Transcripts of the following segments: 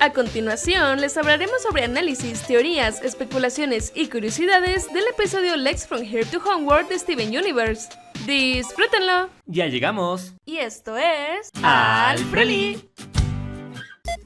A continuación, les hablaremos sobre análisis, teorías, especulaciones y curiosidades del episodio Lex from Here to Homeworld de Steven Universe. ¡Disfrútenlo! Ya llegamos. Y esto es... ¡Al Preli!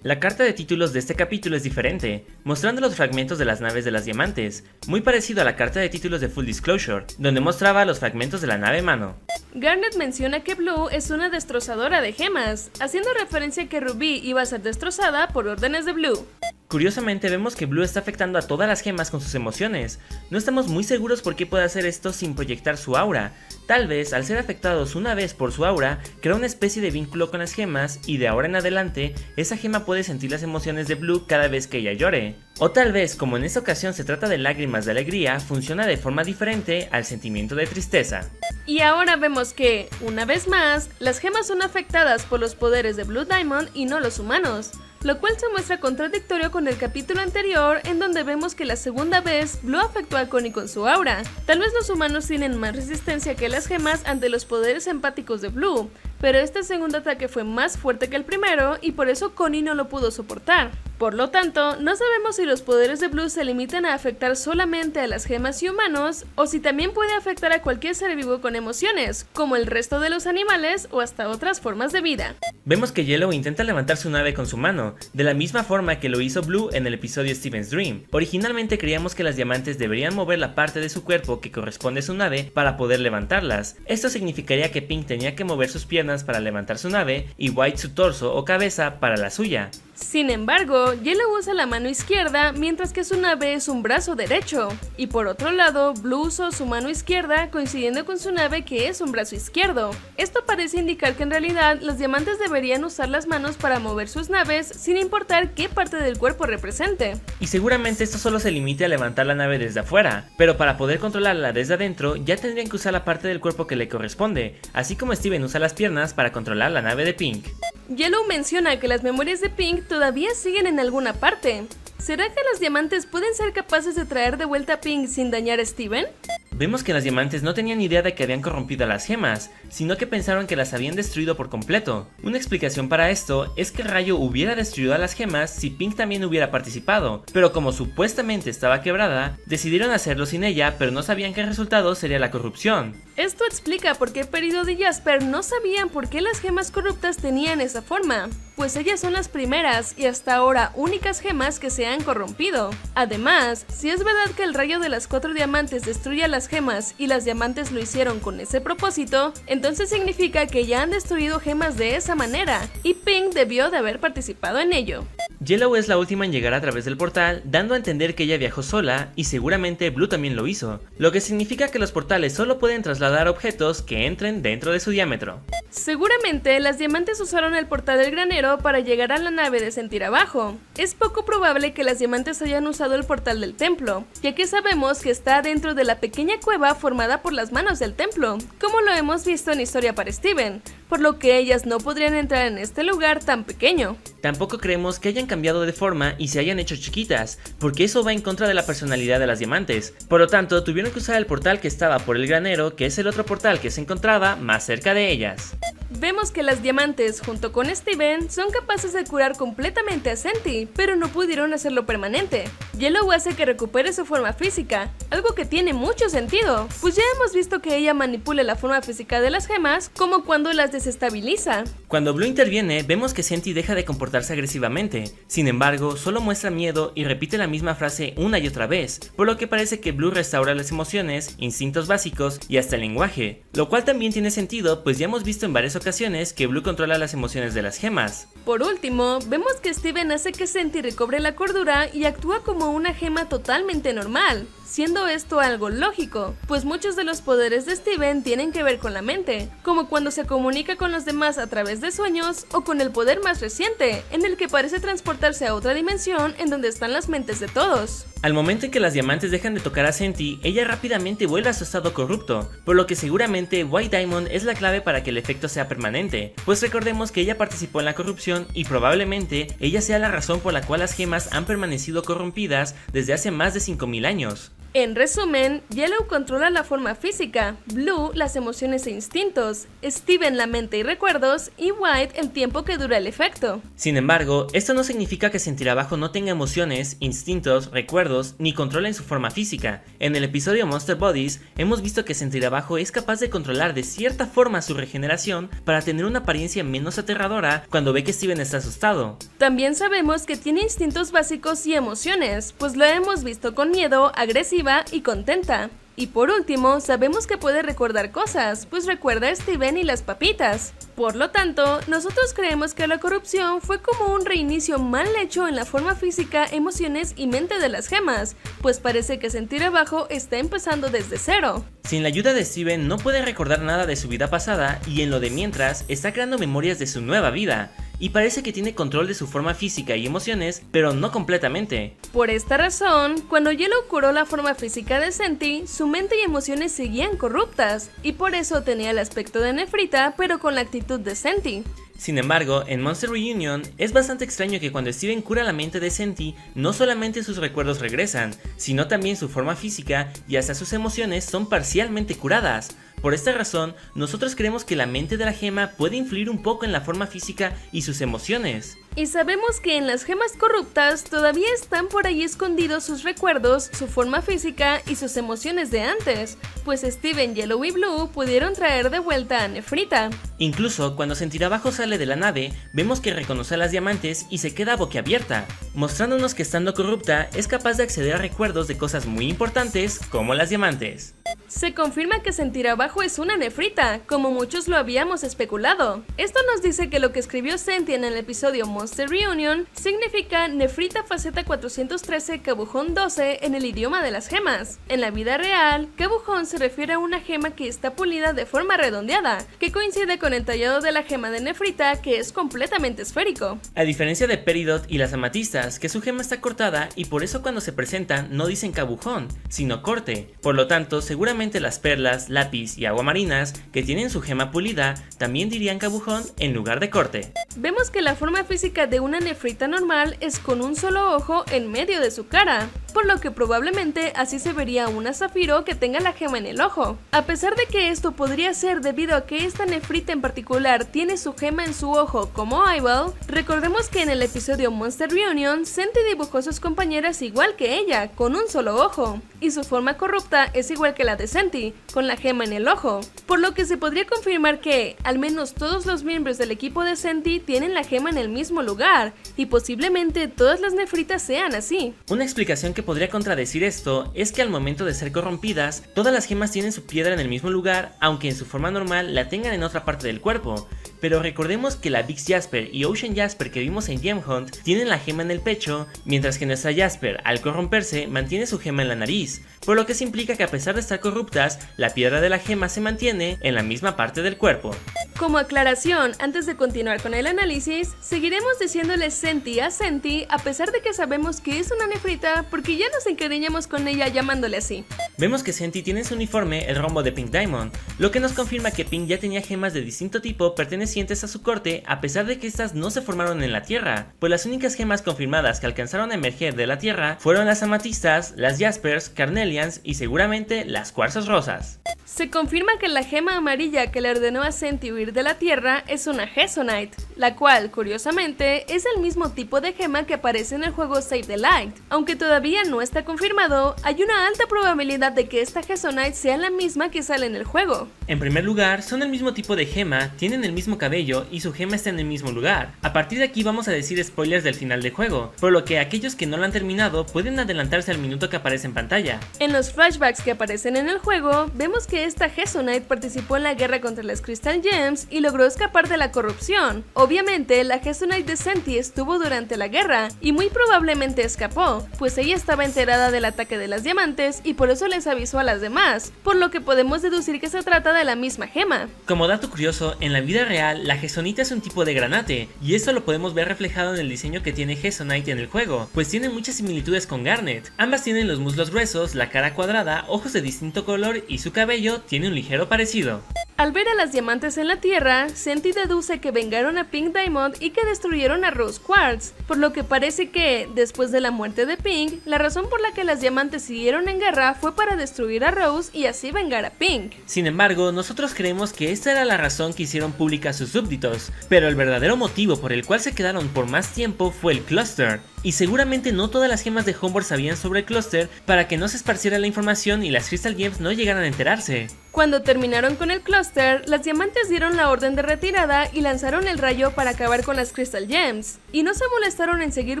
La carta de títulos de este capítulo es diferente, mostrando los fragmentos de las naves de las diamantes, muy parecido a la carta de títulos de Full Disclosure, donde mostraba los fragmentos de la nave Mano. Garnet menciona que Blue es una destrozadora de gemas, haciendo referencia a que Ruby iba a ser destrozada por órdenes de Blue. Curiosamente vemos que Blue está afectando a todas las gemas con sus emociones. No estamos muy seguros por qué puede hacer esto sin proyectar su aura. Tal vez, al ser afectados una vez por su aura, crea una especie de vínculo con las gemas y de ahora en adelante, esa gema puede sentir las emociones de Blue cada vez que ella llore. O tal vez, como en esta ocasión se trata de lágrimas de alegría, funciona de forma diferente al sentimiento de tristeza. Y ahora vemos que, una vez más, las gemas son afectadas por los poderes de Blue Diamond y no los humanos, lo cual se muestra contradictorio con el capítulo anterior en donde vemos que la segunda vez Blue afectó a Connie con su aura. Tal vez los humanos tienen más resistencia que las gemas ante los poderes empáticos de Blue, pero este segundo ataque fue más fuerte que el primero y por eso Connie no lo pudo soportar. Por lo tanto, no sabemos si los poderes de Blue se limitan a afectar solamente a las gemas y humanos, o si también puede afectar a cualquier ser vivo con emociones, como el resto de los animales o hasta otras formas de vida. Vemos que Yellow intenta levantar su nave con su mano, de la misma forma que lo hizo Blue en el episodio Steven's Dream. Originalmente creíamos que las diamantes deberían mover la parte de su cuerpo que corresponde a su nave para poder levantarlas. Esto significaría que Pink tenía que mover sus piernas para levantar su nave y White su torso o cabeza para la suya. Sin embargo, Yellow usa la mano izquierda mientras que su nave es un brazo derecho, y por otro lado, Blue usó su mano izquierda coincidiendo con su nave que es un brazo izquierdo. Esto parece indicar que en realidad los diamantes deberían usar las manos para mover sus naves sin importar qué parte del cuerpo represente. Y seguramente esto solo se limite a levantar la nave desde afuera, pero para poder controlarla desde adentro ya tendrían que usar la parte del cuerpo que le corresponde, así como Steven usa las piernas para controlar la nave de Pink. Yellow menciona que las memorias de Pink todavía siguen en alguna parte. ¿Será que los diamantes pueden ser capaces de traer de vuelta a Pink sin dañar a Steven? Vemos que las diamantes no tenían idea de que habían corrompido a las gemas, sino que pensaron que las habían destruido por completo. Una explicación para esto es que Rayo hubiera destruido a las gemas si Pink también hubiera participado, pero como supuestamente estaba quebrada, decidieron hacerlo sin ella, pero no sabían que el resultado sería la corrupción. Esto explica por qué Peridot y Jasper no sabían por qué las gemas corruptas tenían esa forma, pues ellas son las primeras y hasta ahora únicas gemas que se han corrompido. Además, si es verdad que el rayo de las 4 diamantes destruye a las gemas y las diamantes lo hicieron con ese propósito, entonces significa que ya han destruido gemas de esa manera, y Pink debió de haber participado en ello. Yellow es la última en llegar a través del portal, dando a entender que ella viajó sola y seguramente Blue también lo hizo, lo que significa que los portales solo pueden trasladar objetos que entren dentro de su diámetro. Seguramente las diamantes usaron el portal del granero para llegar a la nave de Sentir Abajo. Es poco probable que las diamantes hayan usado el portal del templo, ya que sabemos que está dentro de la pequeña cueva formada por las manos del templo, como lo hemos visto en Historia para Steven, por lo que ellas no podrían entrar en este lugar tan pequeño. Tampoco creemos que hayan cambiado de forma y se hayan hecho chiquitas, porque eso va en contra de la personalidad de las diamantes. Por lo tanto, tuvieron que usar el portal que estaba por el granero, que es el otro portal que se encontraba más cerca de ellas. Vemos que las diamantes, junto con Steven, son capaces de curar completamente a Senti, pero no pudieron hacerlo permanente. Yellow hace que recupere su forma física, algo que tiene mucho sentido, pues ya hemos visto que ella manipula la forma física de las gemas, como cuando las desestabiliza. Cuando Blue interviene, vemos que Senti deja de comportarse agresivamente. Sin embargo, solo muestra miedo y repite la misma frase una y otra vez, por lo que parece que Blue restaura las emociones, instintos básicos y hasta el lenguaje, lo cual también tiene sentido, pues ya hemos visto en varias ocasiones que Blue controla las emociones de las gemas. Por último, vemos que Steven hace que Senti recobre la cordura y actúa como una gema totalmente normal, siendo esto algo lógico, pues muchos de los poderes de Steven tienen que ver con la mente, como cuando se comunica con los demás a través de sueños o con el poder más reciente, en el que parece transportarse a otra dimensión en donde están las mentes de todos. Al momento en que las diamantes dejan de tocar a Senti, ella rápidamente vuelve a su estado corrupto, por lo que seguramente White Diamond es la clave para que el efecto sea permanente, pues recordemos que ella participó en la corrupción y probablemente ella sea la razón por la cual las gemas han permanecido corrompidas desde hace más de 5000 años. En resumen, Yellow controla la forma física, Blue las emociones e instintos, Steven la mente y recuerdos y White el tiempo que dura el efecto. Sin embargo, esto no significa que Sentir Abajo no tenga emociones, instintos, recuerdos ni control en su forma física. En el episodio Monster Bodies hemos visto que Sentir Abajo es capaz de controlar de cierta forma su regeneración para tener una apariencia menos aterradora cuando ve que Steven está asustado. También sabemos que tiene instintos básicos y emociones, pues lo hemos visto con miedo, agresiva y contenta. Y por último, sabemos que puede recordar cosas, pues recuerda a Steven y las papitas. Por lo tanto, nosotros creemos que la corrupción fue como un reinicio mal hecho en la forma física, emociones y mente de las gemas, pues parece que Sentir Abajo está empezando desde cero. Sin la ayuda de Steven no puede recordar nada de su vida pasada y en lo de mientras está creando memorias de su nueva vida. Y parece que tiene control de su forma física y emociones, pero no completamente. Por esta razón, cuando Yellow curó la forma física de Senti, su mente y emociones seguían corruptas, y por eso tenía el aspecto de Nefrita, pero con la actitud de Senti. Sin embargo, en Monster Reunion es bastante extraño que cuando Steven cura la mente de Senti, no solamente sus recuerdos regresan, sino también su forma física y hasta sus emociones son parcialmente curadas. Por esta razón, nosotros creemos que la mente de la gema puede influir un poco en la forma física y sus emociones. Y sabemos que en las gemas corruptas todavía están por ahí escondidos sus recuerdos, su forma física y sus emociones de antes, pues Steven, Yellow y Blue pudieron traer de vuelta a Nefrita. Incluso cuando Sentir Abajo sale de la nave, vemos que reconoce a las diamantes y se queda boquiabierta, mostrándonos que estando corrupta es capaz de acceder a recuerdos de cosas muy importantes como las diamantes. Se confirma que Sentir Abajo es una Nefrita, como muchos lo habíamos especulado. Esto nos dice que lo que escribió Senti en el episodio Monster Reunion significa Nefrita faceta 413 Cabujón 12 en el idioma de las gemas. En la vida real, Cabujón se refiere a una gema que está pulida de forma redondeada, que coincide con el tallado de la gema de Nefrita, que es completamente esférico. A diferencia de Peridot y las amatistas, que su gema está cortada y por eso cuando se presentan no dicen cabujón, sino corte. Por lo tanto, seguramente las perlas, lápiz y aguamarinas, que tienen su gema pulida, también dirían cabujón en lugar de corte. Vemos que la forma física de una Nefrita normal es con un solo ojo en medio de su cara, por lo que probablemente así se vería una Zafiro que tenga la gema en el ojo. A pesar de que esto podría ser debido a que esta Nefrita en particular tiene su gema en su ojo como Eyeball, recordemos que en el episodio Monster Reunion, Senti dibujó a sus compañeras igual que ella, con un solo ojo, y su forma corrupta es igual que la de Senti, con la gema en el ojo, por lo que se podría confirmar que, al menos todos los miembros del equipo de Senti tienen la gema en el mismo lugar, y posiblemente todas las Nefritas sean así. Una explicación que podría contradecir esto es que al momento de ser corrompidas, todas las gemas tienen su piedra en el mismo lugar, aunque en su forma normal la tengan en otra parte del cuerpo. Pero recordemos que la Vix Jasper y Ocean Jasper que vimos en Gem Hunt tienen la gema en el pecho, mientras que nuestra Jasper, al corromperse, mantiene su gema en la nariz, por lo que se implica que a pesar de estar corruptas, la piedra de la gema se mantiene en la misma parte del cuerpo. Como aclaración, antes de continuar con el análisis, seguiremos diciéndole Senti a Senti a pesar de que sabemos que es una Nefrita porque ya nos encariñamos con ella llamándole así. Vemos que Senti tiene en su uniforme el rombo de Pink Diamond, lo que nos confirma que Pink ya tenía gemas de distinto tipo pertenecientes a su corte a pesar de que estas no se formaron en la Tierra, pues las únicas gemas confirmadas que alcanzaron a emerger de la Tierra fueron las amatistas, las Jaspers, Carnelians y seguramente las cuarzos rosas. Se confirma que la gema amarilla que le ordenó a Senti huir de la Tierra es una Hesonite, la cual, curiosamente, es el mismo tipo de gema que aparece en el juego Save the Light. Aunque todavía no está confirmado, hay una alta probabilidad de que esta Hesonite sea la misma que sale en el juego. En primer lugar, son el mismo tipo de gema, tienen el mismo cabello y su gema está en el mismo lugar. A partir de aquí vamos a decir spoilers del final del juego, por lo que aquellos que no lo han terminado pueden adelantarse al minuto que aparece en pantalla. En los flashbacks que aparecen en el juego, vemos que esta Hesonite participó en la guerra contra las Crystal Gems y logró escapar de la corrupción. Obviamente, la Hesonite de Senti estuvo durante la guerra y muy probablemente escapó, pues ella estaba enterada del ataque de las diamantes y por eso les avisó a las demás, por lo que podemos deducir que se trata de la misma gema. Como dato curioso, en la vida real, la Hesonite es un tipo de granate, y esto lo podemos ver reflejado en el diseño que tiene Hesonite en el juego, pues tiene muchas similitudes con Garnet. Ambas tienen los muslos gruesos, la cara cuadrada, ojos de distinto color y su cabello ello tiene un ligero parecido. Al ver a las diamantes en la Tierra, Senti deduce que vengaron a Pink Diamond y que destruyeron a Rose Quartz, por lo que parece que, después de la muerte de Pink, la razón por la que las diamantes siguieron en guerra fue para destruir a Rose y así vengar a Pink. Sin embargo, nosotros creemos que esta era la razón que hicieron pública a sus súbditos, pero el verdadero motivo por el cual se quedaron por más tiempo fue el Cluster. Y seguramente no todas las gemas de Homeworld sabían sobre el Cluster para que no se esparciera la información y las Crystal Gems no llegaran a enterarse. Cuando terminaron con el Cluster, las diamantes dieron la orden de retirada y lanzaron el rayo para acabar con las Crystal Gems, y no se molestaron en seguir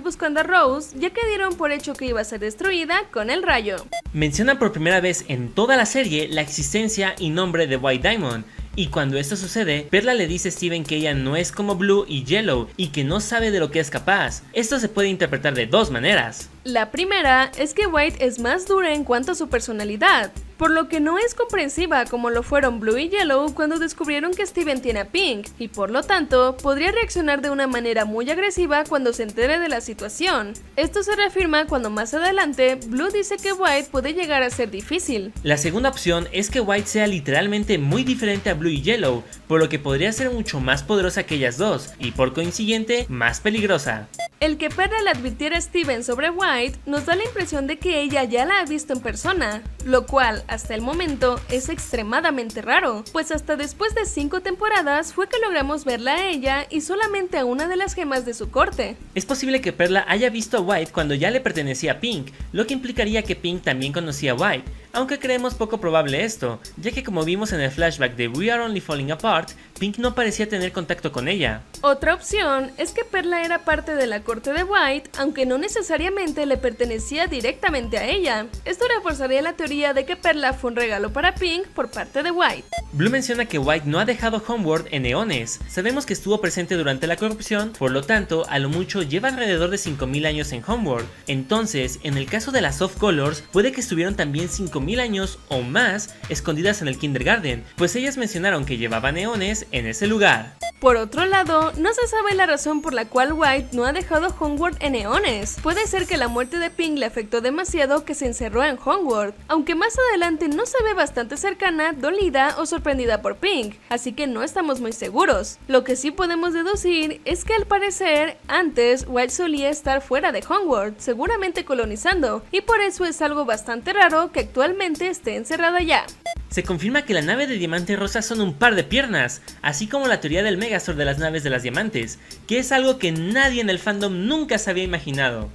buscando a Rose, ya que dieron por hecho que iba a ser destruida con el rayo. Mencionan por primera vez en toda la serie la existencia y nombre de White Diamond, y cuando esto sucede, Perla le dice a Steven que ella no es como Blue y Yellow y que no sabe de lo que es capaz. Esto se puede interpretar de dos maneras. La primera es que White es más dura en cuanto a su personalidad, por lo que no es comprensiva como lo fueron Blue y Yellow cuando descubrieron que Steven tiene a Pink, y por lo tanto podría reaccionar de una manera muy agresiva cuando se entere de la situación. Esto se reafirma cuando más adelante Blue dice que White puede llegar a ser difícil. La segunda opción es que White sea literalmente muy diferente a Blue y Yellow, por lo que podría ser mucho más poderosa que ellas dos, y por consiguiente más peligrosa. El que Perla le advirtiera a Steven sobre White nos da la impresión de que ella ya la ha visto en persona, lo cual hasta el momento es extremadamente raro, pues hasta después de 5 temporadas fue que logramos verla a ella y solamente a una de las gemas de su corte. Es posible que Perla haya visto a White cuando ya le pertenecía a Pink, lo que implicaría que Pink también conocía a White, aunque creemos poco probable esto, ya que como vimos en el flashback de We Are Only Falling Apart, Pink no parecía tener contacto con ella. Otra opción es que Perla era parte de la corte de White, aunque no necesariamente le pertenecía directamente a ella. Esto reforzaría la teoría de que Perla fue un regalo para Pink por parte de White. Blue menciona que White no ha dejado Homeworld en eones. Sabemos que estuvo presente durante la corrupción, por lo tanto, a lo mucho lleva alrededor de 5000 años en Homeworld. Entonces, en el caso de las Soft Colors, puede que estuvieron también 5000 años o más escondidas en el Kindergarten, pues ellas mencionaron que llevaban eones en ese lugar. Por otro lado, no se sabe la razón por la cual White no ha dejado Homeworld en eones. Puede ser que la muerte de Pink le afectó demasiado que se encerró en Homeworld, aunque más adelante no se ve bastante cercana, dolida o sorprendida por Pink, así que no estamos muy seguros. Lo que sí podemos deducir es que al parecer, antes White solía estar fuera de Homeworld, seguramente colonizando, y por eso es algo bastante raro que actualmente esté encerrada ya. Se confirma que la nave de Diamante Rosa son un par de piernas, así como la teoría del Megazord de las naves de las diamantes, que es algo que nadie en el fandom nunca se había imaginado.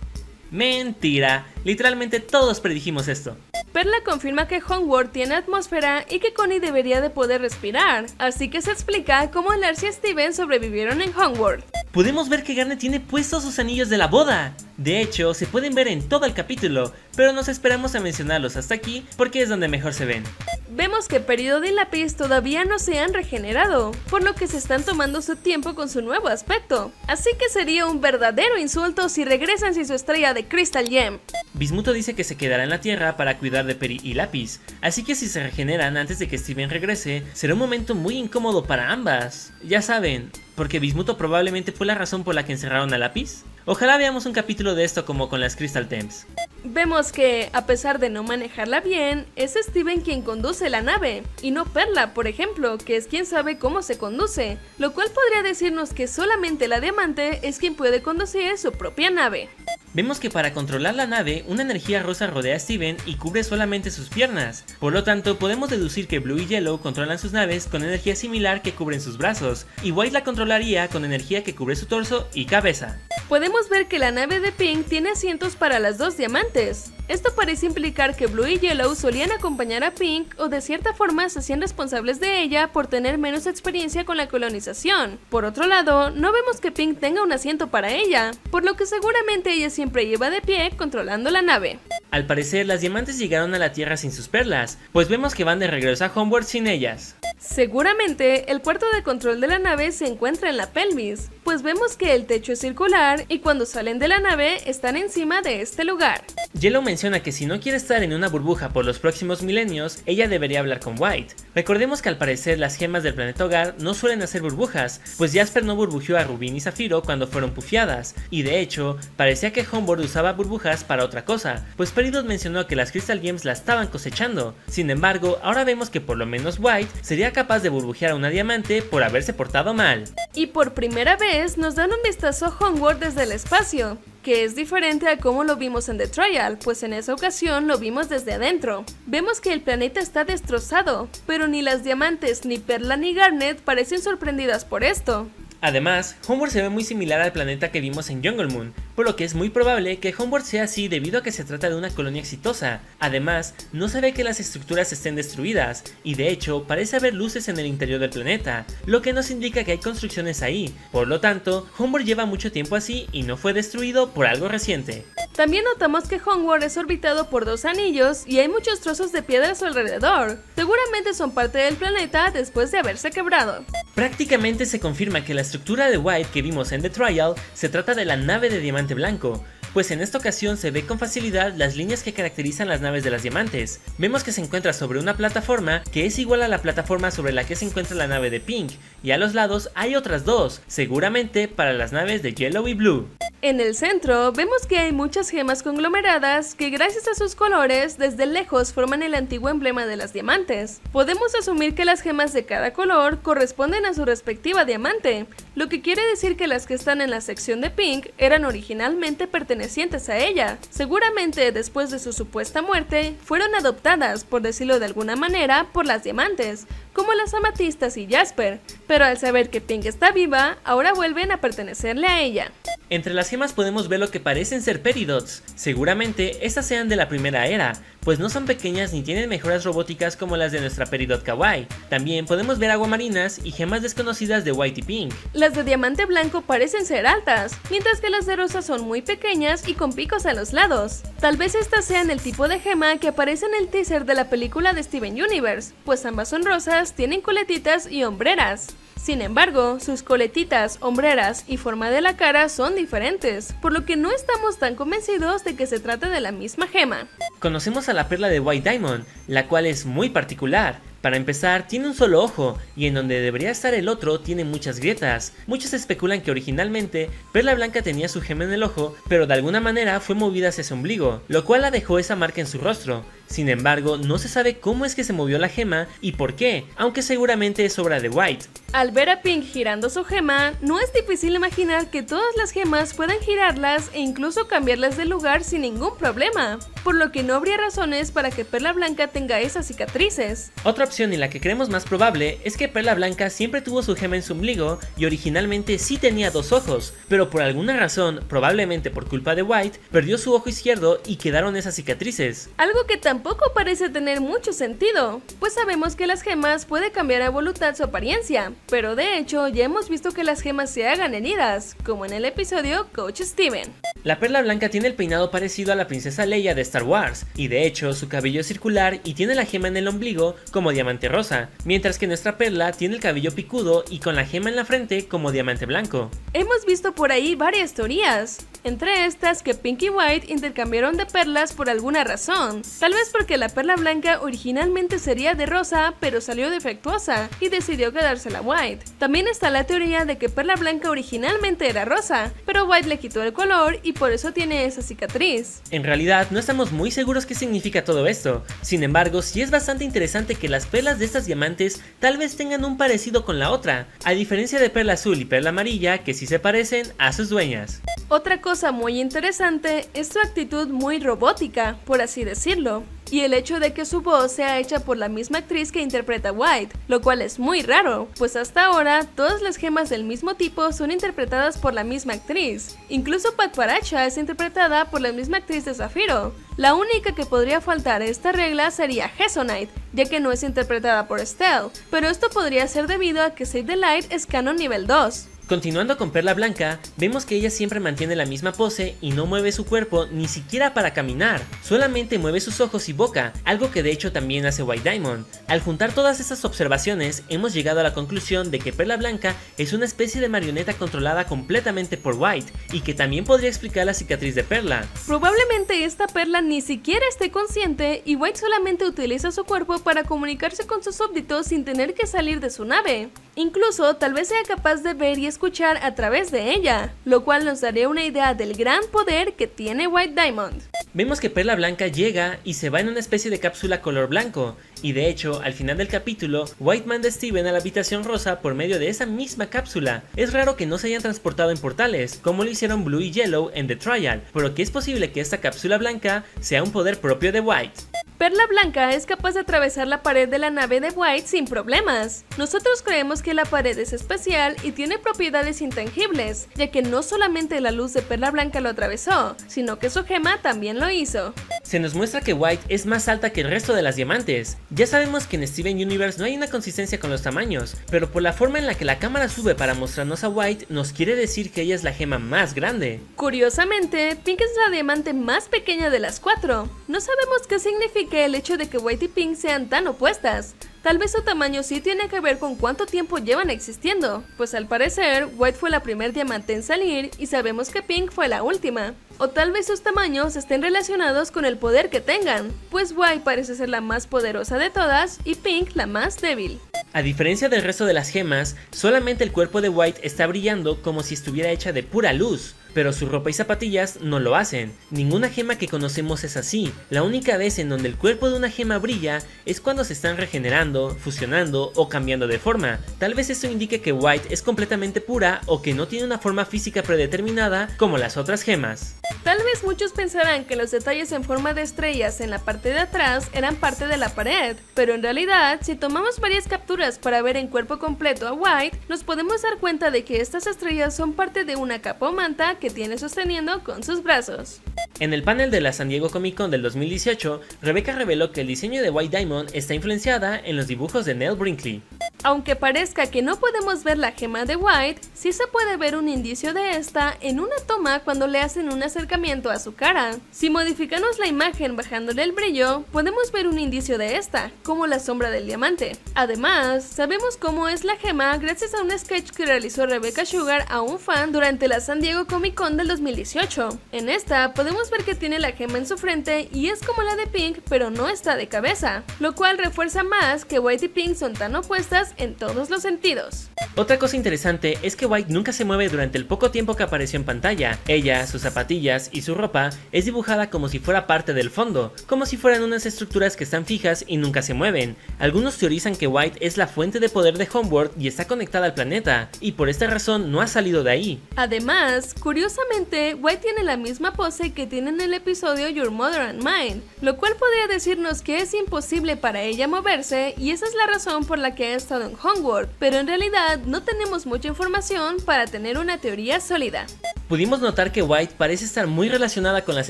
Mentira, literalmente todos predijimos esto. Perla confirma que Homeworld tiene atmósfera y que Connie debería de poder respirar, así que se explica cómo Darcy y Steven sobrevivieron en Homeworld. Podemos ver que Garnet tiene puestos sus anillos de la boda. De hecho, se pueden ver en todo el capítulo, pero nos esperamos a mencionarlos hasta aquí porque es donde mejor se ven. Vemos que Peridot y Lápiz todavía no se han regenerado, por lo que se están tomando su tiempo con su nuevo aspecto. Así que sería un verdadero insulto si regresan sin su estrella de Crystal Gem. Bismuto dice que se quedará en la Tierra para cuidar de Peri y Lápiz, así que si se regeneran antes de que Steven regrese, será un momento muy incómodo para ambas. Ya saben, porque Bismuto probablemente fue la razón por la que encerraron a Lápiz. Ojalá veamos un capítulo de esto como con las Crystal Gems. Vemos que, a pesar de no manejarla bien, es Steven quien conduce la nave, y no Perla, por ejemplo, que es quien sabe cómo se conduce, lo cual podría decirnos que solamente la Diamante es quien puede conducir su propia nave. Vemos que para controlar la nave, una energía rosa rodea a Steven y cubre solamente sus piernas. Por lo tanto, podemos deducir que Blue y Yellow controlan sus naves con energía similar que cubren sus brazos, y White la controlaría con energía que cubre su torso y cabeza. Podemos ver que la nave de Pink tiene asientos para las dos diamantes. Esto parece implicar que Blue y Yellow solían acompañar a Pink o de cierta forma se hacían responsables de ella por tener menos experiencia con la colonización. Por otro lado, no vemos que Pink tenga un asiento para ella, por lo que seguramente ella siempre lleva de pie controlando la nave. Al parecer, las diamantes llegaron a la Tierra sin sus perlas, pues vemos que van de regreso a Homeworld sin ellas. Seguramente, el cuarto de control de la nave se encuentra en la pelvis, pues vemos que el techo es circular y cuando salen de la nave están encima de este lugar. Yellow menciona que si no quiere estar en una burbuja por los próximos milenios, ella debería hablar con White. Recordemos que al parecer las gemas del planeta hogar no suelen hacer burbujas, pues Jasper no burbujeó a Rubin y Zafiro cuando fueron pufiadas, y de hecho, parecía que Homeworld usaba burbujas para otra cosa, pues Peridot mencionó que las Crystal Gems la estaban cosechando. Sin embargo, ahora vemos que por lo menos White sería capaz de burbujear a una diamante por haberse portado mal. Y por primera vez nos dan un vistazo a Homeworld desde el espacio, que es diferente a como lo vimos en The Trial, pues en esa ocasión lo vimos desde adentro. Vemos que el planeta está destrozado, pero ni las diamantes, ni Perla ni Garnet parecen sorprendidas por esto. Además, Homeworld se ve muy similar al planeta que vimos en Jungle Moon, por lo que es muy probable que Homeworld sea así debido a que se trata de una colonia exitosa. Además, no se ve que las estructuras estén destruidas, y de hecho parece haber luces en el interior del planeta, lo que nos indica que hay construcciones ahí. Por lo tanto, Homeworld lleva mucho tiempo así y no fue destruido por algo reciente. También notamos que Homeworld es orbitado por 2 anillos y hay muchos trozos de piedra a su alrededor. Seguramente son parte del planeta después de haberse quebrado. Prácticamente se confirma que la estructura de White que vimos en The Trial se trata de la nave de diamante blanco, pues en esta ocasión se ve con facilidad las líneas que caracterizan las naves de las diamantes. Vemos que se encuentra sobre una plataforma que es igual a la plataforma sobre la que se encuentra la nave de Pink, y a los lados hay otras dos, seguramente para las naves de Yellow y Blue. En el centro vemos que hay muchas gemas conglomeradas que gracias a sus colores desde lejos forman el antiguo emblema de las diamantes. Podemos asumir que las gemas de cada color corresponden a su respectiva diamante, lo que quiere decir que las que están en la sección de Pink eran originalmente pertenecientes a ella. Seguramente después de su supuesta muerte fueron adoptadas, por decirlo de alguna manera, por las diamantes, como las amatistas y Jasper, pero al saber que Pink está viva, ahora vuelven a pertenecerle a ella. Entre las gemas podemos ver lo que parecen ser Peridots. Seguramente estas sean de la primera era, pues no son pequeñas ni tienen mejoras robóticas como las de nuestra Peridot Kawaii. También podemos ver aguamarinas y gemas desconocidas de White y Pink. Las de diamante blanco parecen ser altas, mientras que las de rosa son muy pequeñas y con picos a los lados. Tal vez estas sean el tipo de gema que aparece en el teaser de la película de Steven Universe, pues ambas son rosas, tienen coletitas y hombreras. Sin embargo, sus coletitas, hombreras y forma de la cara son diferentes, por lo que no estamos tan convencidos de que se trata de la misma gema. Conocemos a la perla de White Diamond, la cual es muy particular. Para empezar, tiene un solo ojo, y en donde debería estar el otro tiene muchas grietas. Muchos especulan que originalmente Perla Blanca tenía su gema en el ojo, pero de alguna manera fue movida hacia su ombligo, lo cual la dejó esa marca en su rostro. Sin embargo, no se sabe cómo es que se movió la gema y por qué, aunque seguramente es obra de White. Al ver a Pink girando su gema, no es difícil imaginar que todas las gemas puedan girarlas e incluso cambiarlas de lugar sin ningún problema, por lo que no habría razones para que Perla Blanca tenga esas cicatrices. Otra opción y la que creemos más probable es que Perla Blanca siempre tuvo su gema en su ombligo y originalmente sí tenía 2 ojos, pero por alguna razón, probablemente por culpa de White, perdió su ojo izquierdo y quedaron esas cicatrices. Algo que tampoco parece tener mucho sentido, pues sabemos que las gemas pueden cambiar a voluntad su apariencia, pero de hecho ya hemos visto que las gemas se hagan heridas, como en el episodio Coach Steven. La Perla Blanca tiene el peinado parecido a la princesa Leia de Star Wars, y de hecho su cabello es circular y tiene la gema en el ombligo como diamante rosa, mientras que nuestra Perla tiene el cabello picudo y con la gema en la frente como diamante blanco. Hemos visto por ahí varias teorías, entre estas que Pink y White intercambiaron de perlas por alguna razón, tal vez porque la Perla Blanca originalmente sería de rosa pero salió defectuosa y decidió quedársela a White. También está la teoría de que Perla Blanca originalmente era rosa, pero White le quitó el color y por eso tiene esa cicatriz. En realidad no estamos muy seguros qué significa todo esto, sin embargo sí es bastante interesante que las perlas de estas diamantes tal vez tengan un parecido con la otra, a diferencia de Perla Azul y Perla Amarilla que sí se parecen a sus dueñas. Otra cosa muy interesante es su actitud muy robótica, por así decirlo, y el hecho de que su voz sea hecha por la misma actriz que interpreta a White, lo cual es muy raro, pues hasta ahora todas las gemas del mismo tipo son interpretadas por la misma actriz. Incluso Pat Paracha es interpretada por la misma actriz de Zafiro. La única que podría faltar a esta regla sería Hesonite, ya que no es interpretada por Estelle, pero esto podría ser debido a que Save the Light es canon nivel 2. Continuando con Perla Blanca, vemos que ella siempre mantiene la misma pose y no mueve su cuerpo ni siquiera para caminar, solamente mueve sus ojos y boca, algo que de hecho también hace White Diamond. Al juntar todas estas observaciones, hemos llegado a la conclusión de que Perla Blanca es una especie de marioneta controlada completamente por White, y que también podría explicar la cicatriz de Perla. Probablemente esta Perla ni siquiera esté consciente y White solamente utiliza su cuerpo para comunicarse con sus súbditos sin tener que salir de su nave. Incluso tal vez sea capaz de ver y escuchar a través de ella, lo cual nos daría una idea del gran poder que tiene White Diamond. Vemos que Perla Blanca llega y se va en una especie de cápsula color blanco, y de hecho, al final del capítulo, White manda a Steven a la habitación rosa por medio de esa misma cápsula. Es raro que no se hayan transportado en portales, como lo hicieron Blue y Yellow en The Trial, pero que es posible que esta cápsula blanca sea un poder propio de White. Perla Blanca es capaz de atravesar la pared de la nave de White sin problemas. Nosotros creemos que la pared es especial y tiene propiedades intangibles, ya que no solamente la luz de Perla Blanca lo atravesó, sino que su gema también lo hizo. Se nos muestra que White es más alta que el resto de las diamantes. Ya sabemos que en Steven Universe no hay una consistencia con los tamaños, pero por la forma en la que la cámara sube para mostrarnos a White, nos quiere decir que ella es la gema más grande. Curiosamente, Pink es la diamante más pequeña de las 4. No sabemos qué significa el hecho de que White y Pink sean tan opuestas. Tal vez su tamaño sí tiene que ver con cuánto tiempo llevan existiendo, pues al parecer White fue la primer diamante en salir y sabemos que Pink fue la última. O tal vez sus tamaños estén relacionados con el poder que tengan, pues White parece ser la más poderosa de todas y Pink la más débil. A diferencia del resto de las gemas, solamente el cuerpo de White está brillando como si estuviera hecha de pura luz, pero su ropa y zapatillas no lo hacen. Ninguna gema que conocemos es así. La única vez en donde el cuerpo de una gema brilla es cuando se están regenerando, fusionando o cambiando de forma. Tal vez eso indique que White es completamente pura o que no tiene una forma física predeterminada como las otras gemas. Tal vez muchos pensarán que los detalles en forma de estrellas en la parte de atrás eran parte de la pared, pero en realidad, si tomamos varias capturas para ver en cuerpo completo a White, nos podemos dar cuenta de que estas estrellas son parte de una capa o manta que tiene sosteniendo con sus brazos. En el panel de la San Diego Comic Con del 2018, Rebecca reveló que el diseño de White Diamond está influenciada en los dibujos de Nell Brinkley. Aunque parezca que no podemos ver la gema de White, sí se puede ver un indicio de esta en una toma cuando le hacen un acercamiento a su cara. Si modificamos la imagen bajándole el brillo, podemos ver un indicio de esta, como la sombra del diamante. Además, sabemos cómo es la gema gracias a un sketch que realizó Rebecca Sugar a un fan durante la San Diego Comic Con del 2018. En esta podemos ver que tiene la gema en su frente y es como la de Pink, pero no está de cabeza, lo cual refuerza más que White y Pink son tan opuestas en todos los sentidos. Otra cosa interesante es que White nunca se mueve durante el poco tiempo que apareció en pantalla. Ella, sus zapatillas y su ropa es dibujada como si fuera parte del fondo, como si fueran unas estructuras que están fijas y nunca se mueven. Algunos teorizan que White es la fuente de poder de Homeworld y está conectada al planeta, y por esta razón no ha salido de ahí. Además, curiosamente, White tiene la misma pose que tiene en el episodio Your Mother and Mine, lo cual podría decirnos que es imposible para ella moverse y esa es la razón por la que ha estado en Homeworld, pero en realidad no tenemos mucha información para tener una teoría sólida. Pudimos notar que White parece estar muy relacionada con las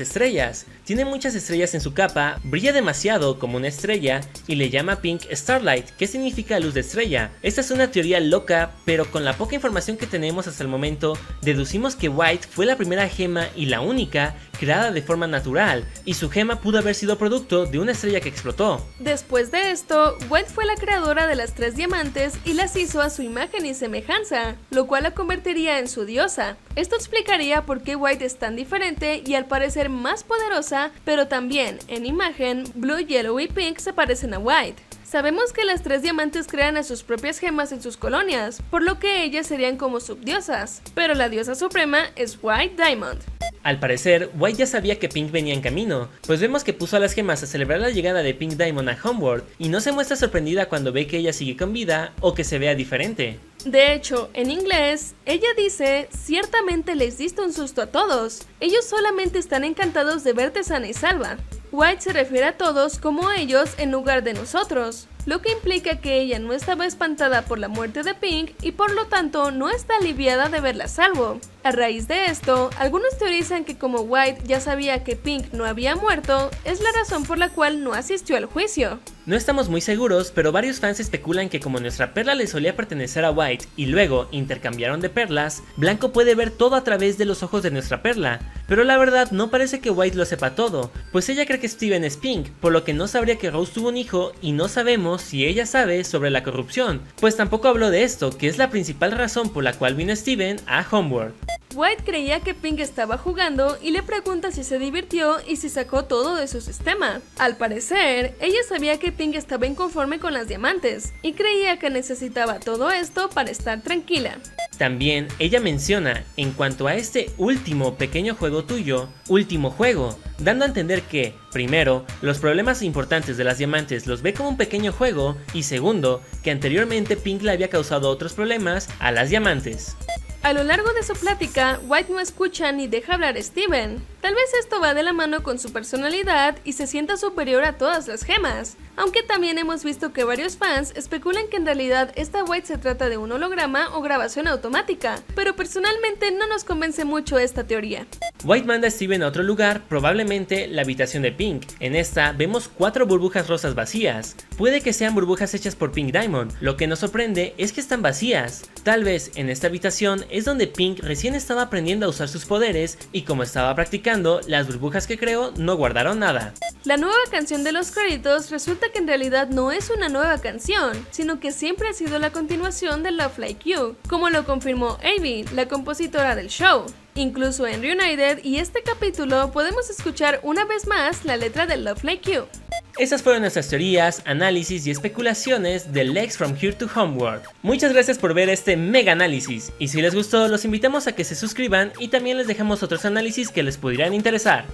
estrellas. Tiene muchas estrellas en su capa, brilla demasiado como una estrella y le llama Pink Starlight, que significa luz de estrella. Esta es una teoría loca, pero con la poca información que tenemos hasta el momento, deducimos que White fue la primera gema y la única creada de forma natural, y su gema pudo haber sido producto de una estrella que explotó. Después de esto, White fue la creadora de las 3 diamantes y las hizo a su imagen y semejanza, lo cual la convertiría en su diosa. Esto explicaría por qué White es tan diferente y al parecer más poderosa, pero también, en imagen, Blue, Yellow y Pink se parecen a White. Sabemos que las 3 diamantes crean a sus propias gemas en sus colonias, por lo que ellas serían como subdiosas, pero la diosa suprema es White Diamond. Al parecer, White ya sabía que Pink venía en camino, pues vemos que puso a las gemas a celebrar la llegada de Pink Diamond a Homeworld, y no se muestra sorprendida cuando ve que ella sigue con vida o que se vea diferente. De hecho, en inglés, ella dice, ciertamente les diste un susto a todos, ellos solamente están encantados de verte sana y salva. White se refiere a todos como ellos en lugar de nosotros, lo que implica que ella no estaba espantada por la muerte de Pink y por lo tanto no está aliviada de verla a salvo. A raíz de esto, algunos teorizan que como White ya sabía que Pink no había muerto, es la razón por la cual no asistió al juicio. No estamos muy seguros, pero varios fans especulan que como nuestra perla le solía pertenecer a White y luego intercambiaron de perlas, Blanco puede ver todo a través de los ojos de nuestra perla. Pero la verdad no parece que White lo sepa todo, pues ella cree que Steven es Pink, por lo que no sabría que Rose tuvo un hijo y no sabemos sabemos si ella sabe sobre la corrupción, pues tampoco habló de esto, que es la principal razón por la cual vino Steven a Homeworld. White creía que Pink estaba jugando y le pregunta si se divirtió y si sacó todo de su sistema. Al parecer, ella sabía que Pink estaba inconforme con las diamantes y creía que necesitaba todo esto para estar tranquila. También ella menciona, en cuanto a este último pequeño juego tuyo, último juego, dando a entender que, primero, los problemas importantes de las diamantes los ve como un pequeño juego y segundo, que anteriormente Pink le había causado otros problemas a las diamantes. A lo largo de su plática, White no escucha ni deja hablar a Steven. Tal vez esto va de la mano con su personalidad y se sienta superior a todas las gemas, aunque también hemos visto que varios fans especulan que en realidad esta White se trata de un holograma o grabación automática, pero personalmente no nos convence mucho esta teoría. White manda a Steven a otro lugar, probablemente la habitación de Pink. En esta vemos 4 burbujas rosas vacías. Puede que sean burbujas hechas por Pink Diamond, lo que nos sorprende es que están vacías. Tal vez en esta habitación es donde Pink recién estaba aprendiendo a usar sus poderes y como estaba practicando, las burbujas que creó no guardaron nada. La nueva canción de los créditos resulta que en realidad no es una nueva canción, sino que siempre ha sido la continuación de Love Like You, como lo confirmó Abby, la compositora del show. Incluso en Reunited y este capítulo podemos escuchar una vez más la letra de Love Like You. Esas fueron nuestras teorías, análisis y especulaciones de Lex from Here to Homeworld. Muchas gracias por ver este mega análisis, y si les gustó los invitamos a que se suscriban y también les dejamos otros análisis que les pudieran interesar.